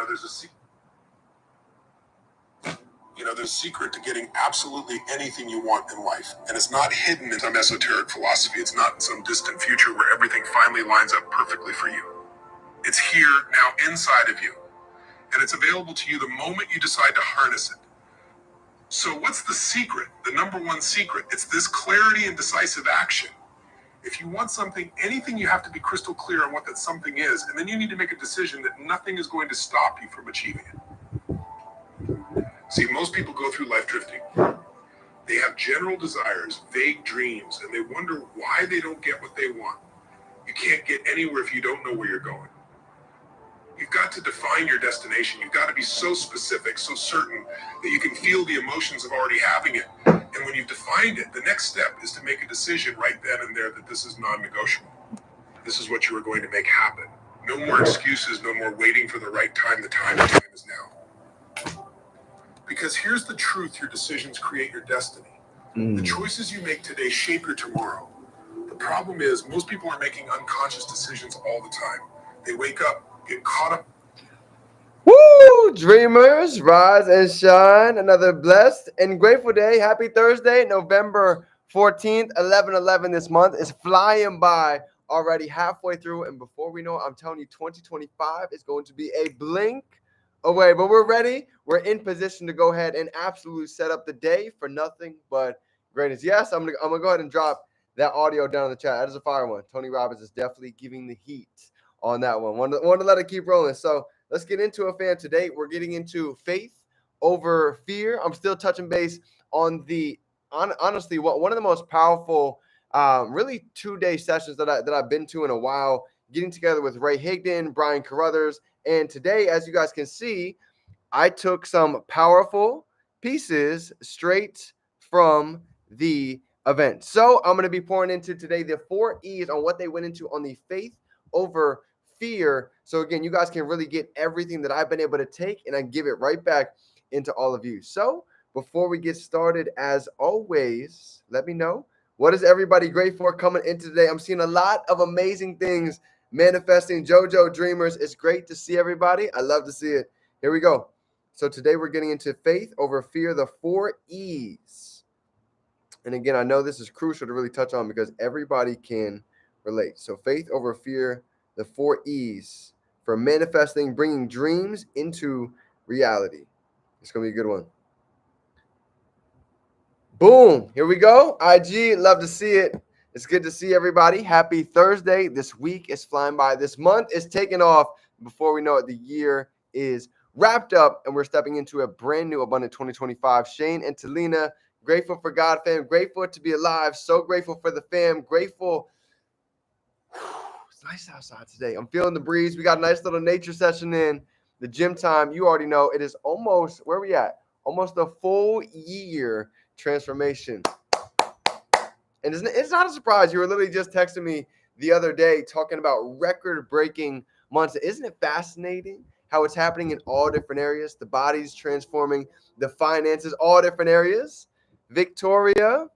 there's a secret to getting absolutely anything you want in life. And it's not hidden in some esoteric philosophy. It's not in some distant future where everything finally lines up perfectly for you. It's here now inside of you. And it's available to you the moment you decide to harness it. So what's the secret? The number one secret? It's this clarity and decisive action. If you want something, anything, you have to be crystal clear on what that something is. And then you need to make a decision that nothing is going to stop you from achieving it. See, most people go through life drifting. They have general desires, vague dreams, and they wonder why they don't get what they want. You can't get anywhere if you don't know where you're going. You've got to define your destination. You've got to be so specific, so certain that you can feel the emotions of already having it. And when you've defined it, the next step is to make a decision right then and there that this is non-negotiable. This is what you are going to make happen. No more excuses, no more waiting for the right time. The time is now. Because here's the truth: your decisions create your destiny. The choices you make today shape your tomorrow. The problem is most people are making unconscious decisions all the time. They wake up, get caught up. Woo! Dreamers, rise and shine. Another blessed and grateful day. Happy Thursday, November 14th, 11/11 this month is flying by, already halfway through. And before we know it, I'm telling you, 2025 is going to be a blink away. But we're ready. We're in position to go ahead and absolutely set up the day for nothing but greatness. Yes, I'm gonna go ahead and drop that audio down in the chat. That is a fire one. Tony Robbins is definitely giving the heat on that one. Want to let it keep rolling. So let's get into it, fam. Today, we're getting into faith over fear. I'm still touching base on honestly, one of the most powerful, really 2-day sessions that I've been to in a while, getting together with Ray Higdon, Brian Carruthers. And today, as you guys can see, I took some powerful pieces straight from the event. So I'm going to be pouring into today the 4 E's on what they went into on the faith over fear. So again, you guys can really get everything that I've been able to take and I give it right back into all of you. So before we get started, as always, let me know, what is everybody grateful for coming in today? I'm seeing a lot of amazing things manifesting. JoJo Dreamers, it's great to see everybody. I love to see it. Here we go. So today we're getting into faith over fear, the 4 E's. And again, I know this is crucial to really touch on because everybody can relate. So faith over fear, the 4 E's for manifesting, bringing dreams into reality. It's going to be a good one. Boom. Here we go. IG, love to see it. It's good to see everybody. Happy Thursday. This week is flying by. This month is taking off. Before we know it, the year is wrapped up and we're stepping into a brand new abundant 2025. Shane and Talina, grateful for God, fam. Grateful to be alive. So grateful for the fam. Grateful. It's nice outside today. I'm feeling the breeze. We got a nice little nature session in. The gym time, you already know, it is almost, where are we at? Almost a full year transformation. And it's not a surprise. You were literally just texting me the other day talking about record-breaking months. Isn't it fascinating how it's happening in all different areas? The body's transforming, the finances, all different areas. Victoria,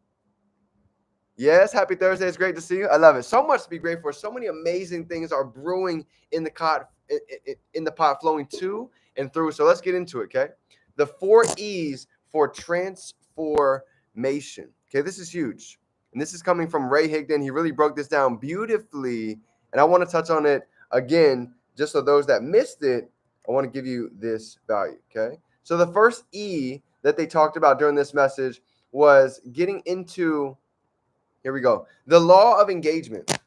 yes, happy Thursday. It's great to see you. I love it. So much to be grateful for. So many amazing things are brewing in the pot, flowing to and through. So let's get into it, okay? The 4 E's for transformation. Okay, this is huge. And this is coming from Ray Higdon. He really broke this down beautifully. And I want to touch on it again, just so those that missed it, I want to give you this value, okay? So the first E that they talked about during this message was getting into, here we go, the law of engagement.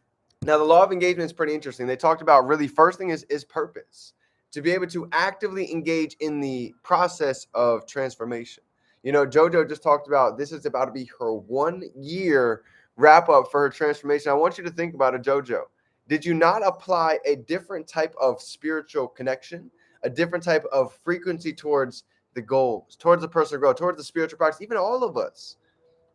Now, the law of engagement is pretty interesting. They talked about really first thing is purpose, to be able to actively engage in the process of transformation. You know, JoJo just talked about this is about to be her 1 year wrap up for her transformation. I want you to think about it, JoJo. Did you not apply a different type of spiritual connection, a different type of frequency towards the goals, towards the personal growth, towards the spiritual practice? Even all of us.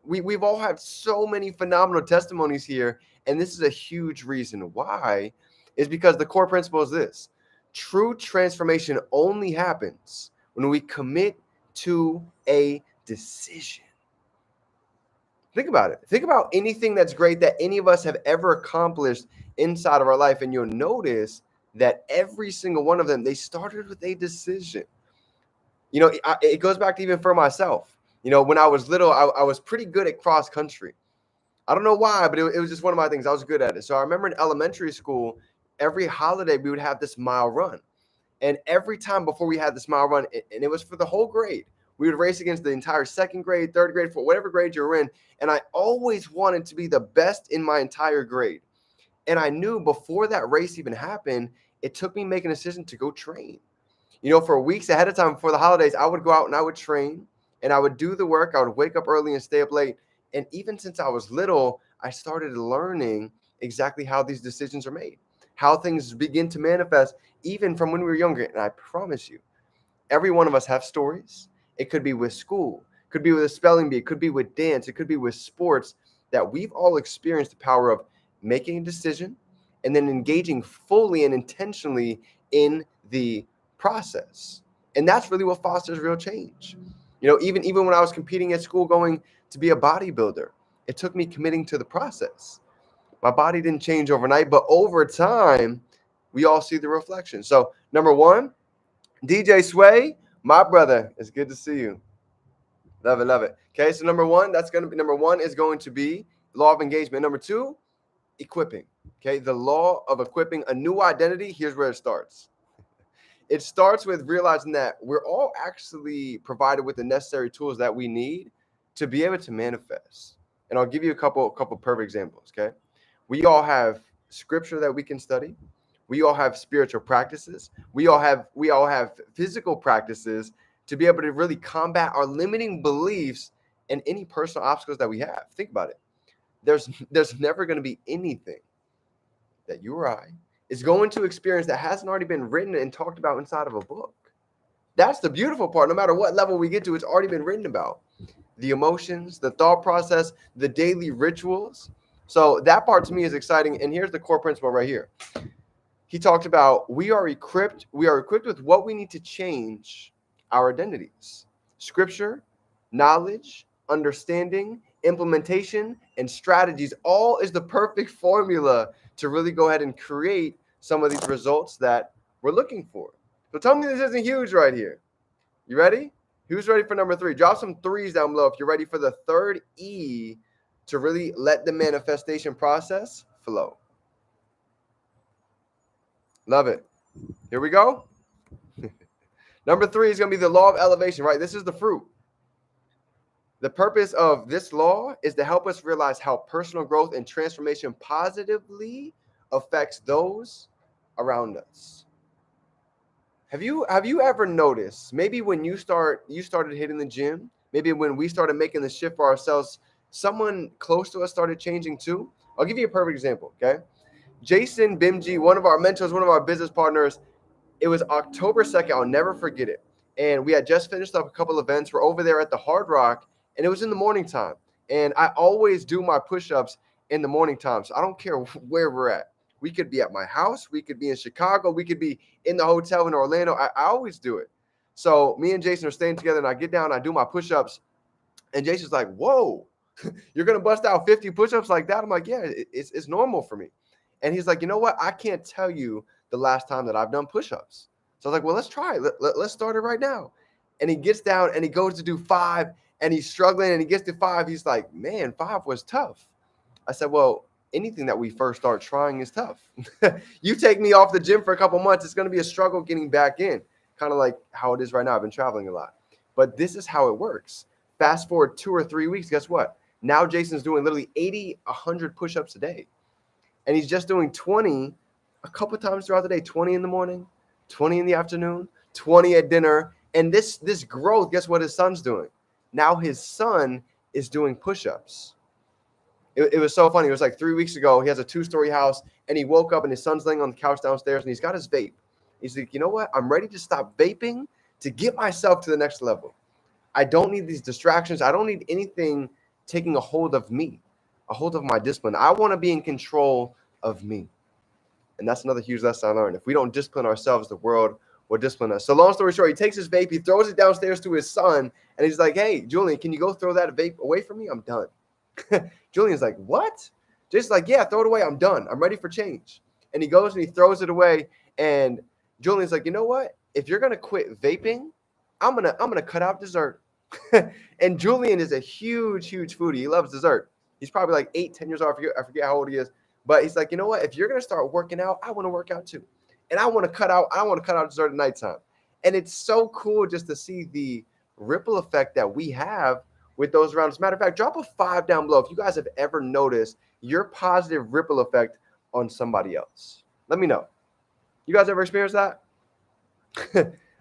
We've all had so many phenomenal testimonies here. And this is a huge reason why, is because the core principle is this. True transformation only happens when we commit to a decision. Think about it. Think about anything that's great that any of us have ever accomplished inside of our life. And you'll notice that every single one of them, they started with a decision. You know, it goes back to even for myself. You know, when I was little, I was pretty good at cross country. I don't know why, but it was just one of my things. I was good at it. So I remember in elementary school, every holiday we would have this mile run. And every time before we had this mile run, and it was for the whole grade, we would race against the entire second grade, third grade, for whatever grade you were in. And I always wanted to be the best in my entire grade. And I knew before that race even happened, it took me making a decision to go train. You know, for weeks ahead of time before the holidays, I would go out and I would train and I would do the work. I would wake up early and stay up late. And even since I was little, I started learning exactly how these decisions are made, how things begin to manifest, even from when we were younger. And I promise you, every one of us have stories. It could be with school, could be with a spelling bee, it could be with dance, it could be with sports, that we've all experienced the power of making a decision and then engaging fully and intentionally in the process. And that's really what fosters real change. You know, even when I was competing at school, going to be a bodybuilder, it took me committing to the process. My body didn't change overnight, but over time, we all see the reflection. So, number one, DJ Sway, my brother, it's good to see you. Love it, love it. Okay, so number one is going to be law of engagement. Number two, equipping. Okay, the law of equipping a new identity. Here's where it starts. It starts with realizing that we're all actually provided with the necessary tools that we need to be able to manifest. And I'll give you a couple perfect examples. Okay, we all have scripture that we can study. We all have spiritual practices. We all have physical practices to be able to really combat our limiting beliefs and any personal obstacles that we have. Think about it. There's never going to be anything that you or I is going to experience that hasn't already been written and talked about inside of a book. That's the beautiful part. No matter what level we get to, it's already been written about. The emotions, the thought process, the daily rituals. So that part to me is exciting. And here's the core principle right here. He talked about we are equipped with what we need to change our identities. Scripture, knowledge, understanding, implementation, and strategies all is the perfect formula to really go ahead and create some of these results that we're looking for. So tell me this isn't huge right here. You ready? Who's ready for number three? Drop some threes down below if you're ready for the third E to really let the manifestation process flow. Love it. Here we go. Number three is going to be the law of elevation, right? This is the fruit. The purpose of this law is to help us realize how personal growth and transformation positively affects those around us. Have you ever noticed, maybe when you started hitting the gym, maybe when we started making the shift for ourselves, someone close to us started changing too? I'll give you a perfect example, okay? Jason Bimji, one of our mentors, one of our business partners, it was October 2nd. I'll never forget it. And we had just finished up a couple events. We're over there at the Hard Rock, and it was in the morning time. And I always do my push-ups in the morning time. So I don't care where we're at. We could be at my house. We could be in Chicago. We could be in the hotel in Orlando. I always do it. So me and Jason are staying together, and I get down, I do my push-ups, and Jason's like, whoa, you're going to bust out 50 push-ups like that? I'm like, yeah, it's normal for me. And he's like, you know what? I can't tell you the last time that I've done push-ups. So I was like, well, let's try it. Let's start it right now. And he gets down and he goes to do 5 and he's struggling and he gets to 5. He's like, man, 5 was tough. I said, well, anything that we first start trying is tough. You take me off the gym for a couple months, it's going to be a struggle getting back in. Kind of like how it is right now. I've been traveling a lot. But this is how it works. Fast forward 2 or 3 weeks, guess what? Now Jason's doing literally 80, 100 push-ups a day. And he's just doing 20 a couple times throughout the day, 20 in the morning, 20 in the afternoon, 20 at dinner. And this growth, guess what his son's doing? Now his son is doing push-ups. It was so funny. It was like 3 weeks ago. He has a 2-story house, and he woke up, and his son's laying on the couch downstairs, and he's got his vape. He's like, you know what? I'm ready to stop vaping to get myself to the next level. I don't need these distractions. I don't need anything taking a hold of me, a hold of my discipline. I want to be in control of me. And that's another huge lesson I learned. If we don't discipline ourselves, the world will discipline us. So long story short, he takes his vape, he throws it downstairs to his son, and he's like, hey, Julian, can you go throw that vape away from me? I'm done. Julian's like, what? Jason's like, yeah, throw it away. I'm done. I'm ready for change. And he goes and he throws it away. And Julian's like, you know what? If you're gonna quit vaping, I'm gonna cut out dessert. And Julian is a huge foodie. He loves dessert. He's probably like 8, 10 years old. I forget how old he is. But he's like, you know what? If you're gonna start working out, I want to work out too. And I want to cut out dessert at nighttime. And it's so cool just to see the ripple effect that we have with those around us. Matter of fact, drop a 5 down below if you guys have ever noticed your positive ripple effect on somebody else. Let me know. You guys ever experienced that?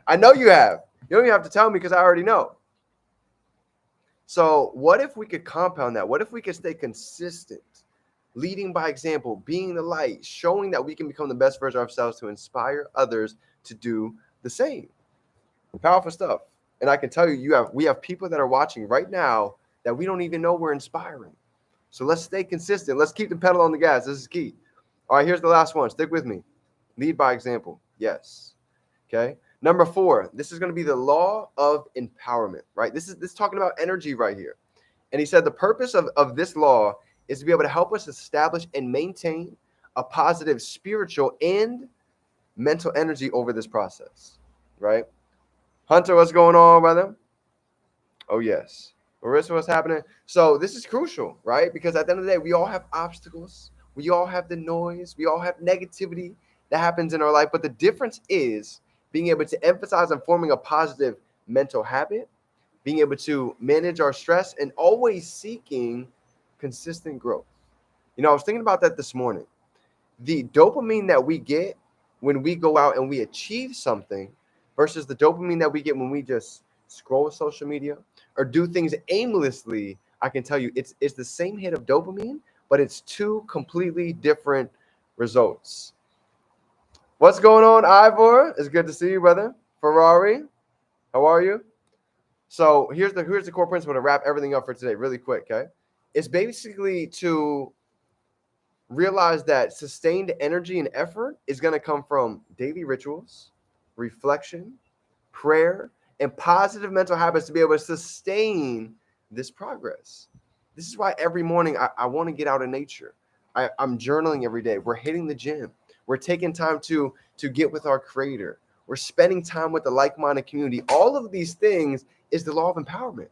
I know you have. You don't even have to tell me because I already know. So what if we could compound that? What if we could stay consistent, leading by example, being the light, showing that we can become the best version of ourselves to inspire others to do the same? Powerful stuff. And I can tell you, we have people that are watching right now that we don't even know we're inspiring. So let's stay consistent. Let's keep the pedal on the gas. This is key. All right, here's the last one. Stick with me. Lead by example. Yes. Okay. Number 4, this is going to be the law of empowerment, right? This is talking about energy right here. And he said the purpose of this law is to be able to help us establish and maintain a positive spiritual and mental energy over this process, right? Hunter, what's going on, brother? Oh, yes. Marissa, what's happening? So this is crucial, right? Because at the end of the day, we all have obstacles. We all have the noise. We all have negativity that happens in our life. But the difference is being able to emphasize on forming a positive mental habit, being able to manage our stress, and always seeking consistent growth. You know, I was thinking about that this morning. The dopamine that we get when we go out and we achieve something versus the dopamine that we get when we just scroll social media or do things aimlessly, I can tell you it's the same hit of dopamine, but it's 2 completely different results. What's going on, Ivor? It's good to see you, brother. Ferrari, how are you? So here's the core principle to wrap everything up for today really quick, okay? It's basically to realize that sustained energy and effort is going to come from daily rituals, reflection, prayer, and positive mental habits to be able to sustain this progress. This is why every morning I want to get out in nature. I'm journaling every day. We're hitting the gym. We're taking time to get with our creator. We're spending time with the like-minded community. All of these things is the law of empowerment.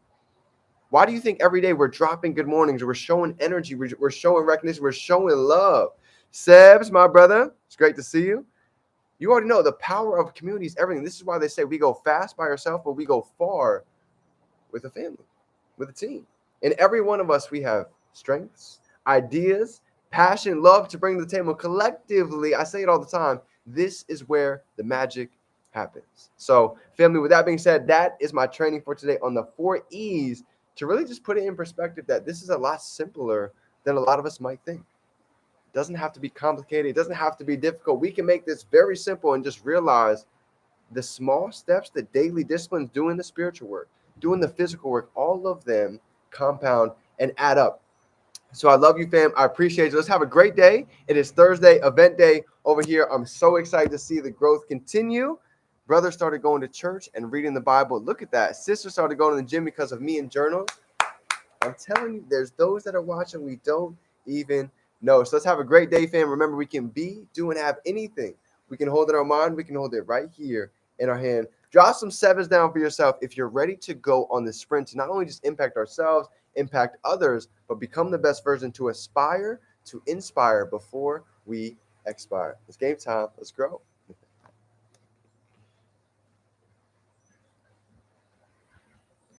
Why do you think every day we're dropping good mornings, we're showing energy, we're showing recognition, we're showing love? Sebs, my brother, it's great to see you. You already know the power of community is everything. This is why they say we go fast by ourselves, but we go far with a family, with a team. And every one of us, we have strengths, ideas, passion, love to bring to the table collectively. I say it all the time. This is where the magic happens. So, family, with that being said, that is my training for today on the 4 E's to really just put it in perspective that this is a lot simpler than a lot of us might think. It doesn't have to be complicated. It doesn't have to be difficult. We can make this very simple and just realize the small steps, the daily disciplines, doing the spiritual work, doing the physical work, all of them compound and add up. So I love you, fam. I appreciate you. Let's have a great day. It is Thursday, event day over here. I'm so excited to see the growth continue. Brother started going to church and reading the Bible. Look at that. Sister started going to the gym because of me and journal. I'm telling you, there's those that are watching we don't even know. So let's have a great day, fam. Remember, we can be, do, and have anything. We can hold it in our mind. We can hold it right here in our hand. Drop some 7s down for yourself if you're ready to go on the sprint to not only just impact ourselves, impact others, but become the best version to aspire, to inspire before we expire. It's game time. Let's grow.